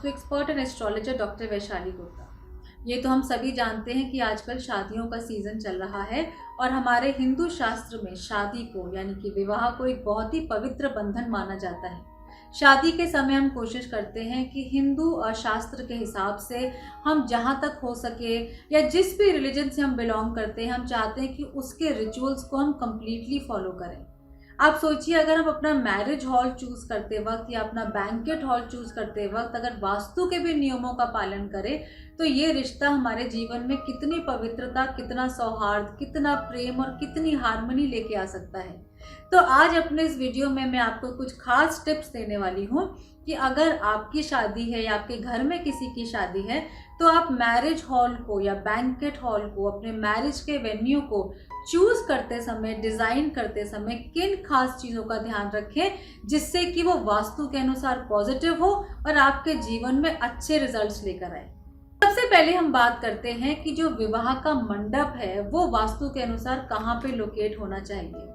Vastu expert and astrologer doctor Vaishali Gupta. ये तो हम सभी जानते हैं कि आजकल शादियों का सीज़न चल रहा है और हमारे हिंदू शास्त्र में शादी को यानी कि विवाह को एक बहुत ही पवित्र बंधन माना जाता है। शादी के समय हम कोशिश करते हैं कि हिंदू शास्त्र के हिसाब से हम जहाँ तक हो सके या जिस भी रिलीजन से हम बिलोंग करते हैं, हम चाहते हैं कि उसके रिचुअल्स को हम कम्प्लीटली फॉलो करें। आप सोचिए, अगर हम अपना मैरिज हॉल चूज़ करते वक्त या अपना बैंकेट हॉल चूज़ करते वक्त अगर वास्तु के भी नियमों का पालन करें तो ये रिश्ता हमारे जीवन में कितनी पवित्रता, कितना सौहार्द, कितना प्रेम और कितनी हार्मनी लेके आ सकता है। तो आज अपने इस वीडियो में मैं आपको कुछ खास टिप्स देने वाली हूँ कि अगर आपकी शादी है या आपके घर में किसी की शादी है तो आप मैरिज हॉल को या बैंकेट हॉल को, अपने मैरिज के वेन्यू को चूज़ करते समय, डिज़ाइन करते समय किन खास चीज़ों का ध्यान रखें जिससे कि वो वास्तु के अनुसार पॉजिटिव हो और आपके जीवन में अच्छे रिजल्ट्स लेकर आए। सबसे पहले हम बात करते हैं कि जो विवाह का मंडप है वो वास्तु के अनुसार कहाँ पे लोकेट होना चाहिए।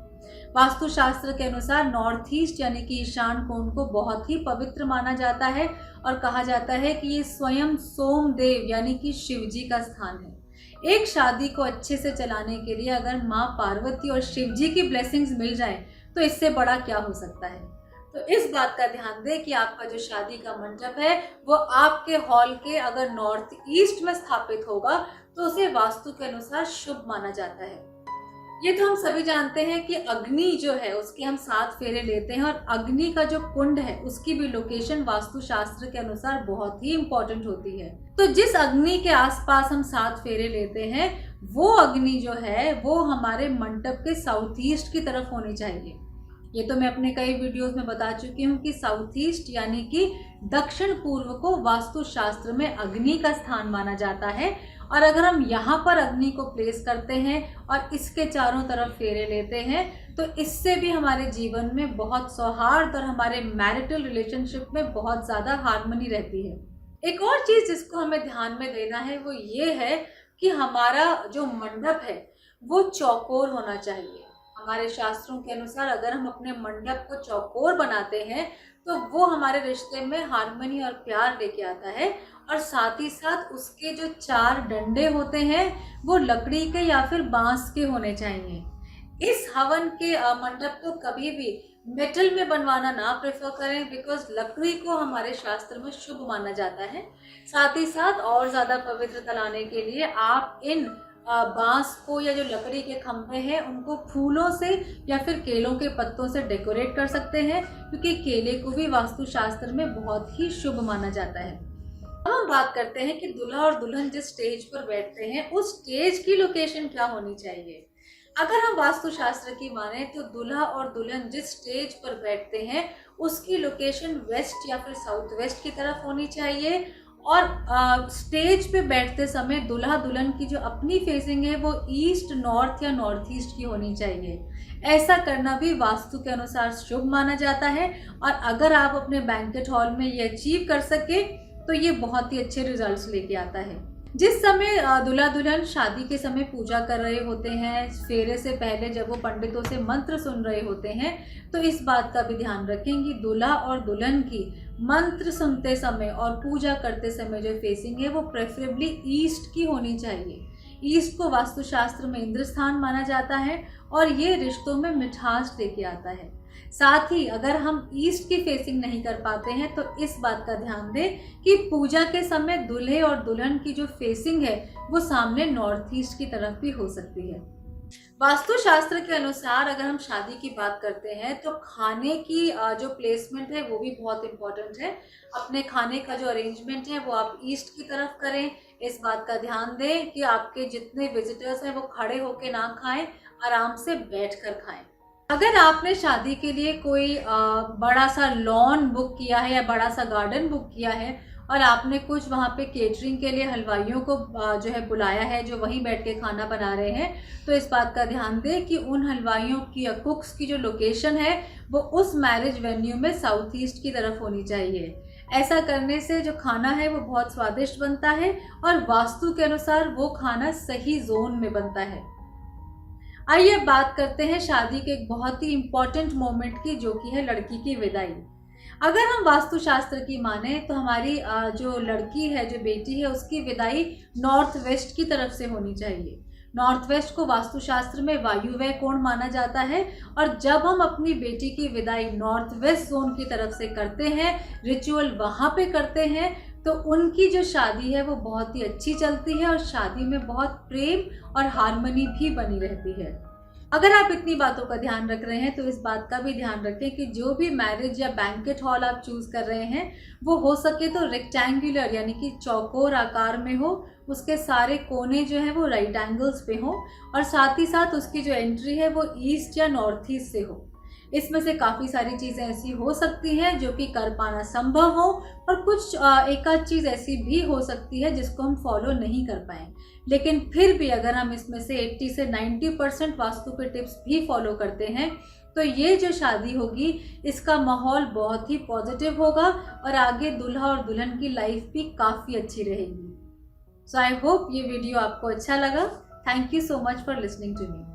वास्तु शास्त्र के अनुसार नॉर्थ ईस्ट यानी कि ईशान कोण को बहुत ही पवित्र माना जाता है और कहा जाता है कि ये स्वयं सोमदेव यानी कि शिव जी का स्थान है। एक शादी को अच्छे से चलाने के लिए अगर माँ पार्वती और शिव जी की ब्लेसिंग्स मिल जाए तो इससे बड़ा क्या हो सकता है। तो इस बात का ध्यान दें कि आपका जो शादी का मंडप है वो आपके हॉल के अगर नॉर्थ ईस्ट में स्थापित होगा तो उसे वास्तु के अनुसार शुभ माना जाता है। ये तो हम सभी जानते हैं कि अग्नि जो है उसके हम 7 फेरे लेते हैं और अग्नि का जो कुंड है उसकी भी लोकेशन वास्तु शास्त्र के अनुसार बहुत ही इम्पोर्टेंट होती है। तो जिस अग्नि के आसपास हम 7 फेरे लेते हैं वो अग्नि जो है वो हमारे मंडप के साउथ ईस्ट की तरफ होनी चाहिए। ये तो मैं अपने कई वीडियोस में बता चुकी हूँ कि साउथ ईस्ट यानी कि दक्षिण पूर्व को वास्तु शास्त्र में अग्नि का स्थान माना जाता है और अगर हम यहाँ पर अग्नि को प्लेस करते हैं और इसके चारों तरफ फेरे लेते हैं तो इससे भी हमारे जीवन में बहुत सौहार्द और हमारे मैरिटल रिलेशनशिप में बहुत ज़्यादा हार्मनी रहती है। एक और चीज़ जिसको हमें ध्यान में देना है वो ये है कि हमारा जो मंडप है वो चौकोर होना चाहिए। हमारे शास्त्रों के अनुसार अगर हम अपने मंडप को चौकोर बनाते हैं तो वो हमारे रिश्ते में हार्मनी और प्यार लेके आता है और साथ ही साथ उसके जो 4 डंडे होते हैं वो लकड़ी के या फिर बांस के होने चाहिए। इस हवन के मंडप को कभी भी मेटल में बनवाना ना प्रेफर करें बिकॉज लकड़ी को हमारे शास्त्र में शुभ माना जाता है। साथ ही साथ और ज़्यादा पवित्रता लाने के लिए आप इन बांस को या जो लकड़ी के खंभे हैं उनको फूलों से या फिर केलों के पत्तों से डेकोरेट कर सकते हैं क्योंकि केले को भी वास्तु शास्त्र में बहुत ही शुभ माना जाता है। अब हम बात करते हैं कि दूल्हा और दुल्हन जिस स्टेज पर बैठते हैं उस स्टेज की लोकेशन क्या होनी चाहिए। अगर हम वास्तु शास्त्र की माने तो दूल्हा और दुल्हन जिस स्टेज पर बैठते हैं उसकी लोकेशन वेस्ट या फिर साउथ वेस्ट की तरफ होनी चाहिए और स्टेज पे बैठते समय दूल्हा दुल्हन की जो अपनी फेसिंग है वो ईस्ट, नॉर्थ या नॉर्थ ईस्ट की होनी चाहिए। ऐसा करना भी वास्तु के अनुसार शुभ माना जाता है और अगर आप अपने बैंकेट हॉल में ये अचीव कर सके तो ये बहुत ही अच्छे रिजल्ट्स लेके आता है। जिस समय दूल्हा दुल्हन शादी के समय पूजा कर रहे होते हैं, फेरे से पहले जब वो पंडितों से मंत्र सुन रहे होते हैं तो इस बात का भी ध्यान रखें कि दूल्हा और दुल्हन की मंत्र सुनते समय और पूजा करते समय जो फेसिंग है वो प्रेफरेबली ईस्ट की होनी चाहिए। ईस्ट को वास्तुशास्त्र में इंद्र स्थान माना जाता है और ये रिश्तों में मिठास लेके आता है। साथ ही अगर हम ईस्ट की फेसिंग नहीं कर पाते हैं तो इस बात का ध्यान दें कि पूजा के समय दूल्हे और दुल्हन की जो फेसिंग है वो सामने नॉर्थ ईस्ट की तरफ भी हो सकती है। वास्तु शास्त्र के अनुसार अगर हम शादी की बात करते हैं तो खाने की जो प्लेसमेंट है वो भी बहुत इम्पोर्टेंट है। अपने खाने का जो अरेंजमेंट है वो आप ईस्ट की तरफ करें। इस बात का ध्यान दें कि आपके जितने विजिटर्स हैं वो खड़े होकर ना खाएं, आराम से बैठ कर खाएं। अगर आपने शादी के लिए कोई बड़ा सा लॉन बुक किया है या बड़ा सा गार्डन बुक किया है और आपने कुछ वहाँ पे केटरिंग के लिए हलवाइयों को जो है बुलाया है जो वहीं बैठ के खाना बना रहे हैं तो इस बात का ध्यान दें कि उन हलवाइयों की या कुक्स की जो लोकेशन है वो उस मैरिज वेन्यू में साउथ ईस्ट की तरफ होनी चाहिए। ऐसा करने से जो खाना है वो बहुत स्वादिष्ट बनता है और वास्तु के अनुसार वो खाना सही जोन में बनता है। आइए बात करते हैं शादी के एक बहुत ही इम्पॉर्टेंट मोमेंट की जो कि है लड़की की विदाई। अगर हम वास्तुशास्त्र की माने तो हमारी जो लड़की है, जो बेटी है, उसकी विदाई नॉर्थ वेस्ट की तरफ से होनी चाहिए। नॉर्थ वेस्ट को वास्तुशास्त्र में वायुव्य कोण माना जाता है, और जब हम अपनी बेटी की विदाई नॉर्थ वेस्ट जोन की तरफ से करते हैं, रिचुअल वहाँ पे करते हैं, तो उनकी जो शादी है वो बहुत ही अच्छी चलती है और शादी में बहुत प्रेम और हार्मनी भी बनी रहती है। अगर आप इतनी बातों का ध्यान रख रहे हैं तो इस बात का भी ध्यान रखें कि जो भी मैरिज या बैंकेट हॉल आप चूज़ कर रहे हैं वो हो सके तो रेक्टेंगुलर यानी कि चौकोर आकार में हो, उसके सारे कोने जो हैं वो राइट एंगल्स पे हों, और साथ ही साथ उसकी जो एंट्री है वो ईस्ट या नॉर्थ ईस्ट से हो। इसमें से काफ़ी सारी चीज़ें ऐसी हो सकती हैं जो कि कर पाना संभव हो, और कुछ एक आध चीज़ ऐसी भी हो सकती है जिसको हम फॉलो नहीं कर पाएँ। लेकिन फिर भी अगर हम इसमें से 80 से 90% वास्तु के टिप्स भी फॉलो करते हैं तो ये जो शादी होगी इसका माहौल बहुत ही पॉजिटिव होगा, और आगे दूल्हा और दुल्हन की लाइफ भी काफ़ी अच्छी रहेगी। सो आई होप ये वीडियो आपको अच्छा लगा। Thank you so much for listening to me.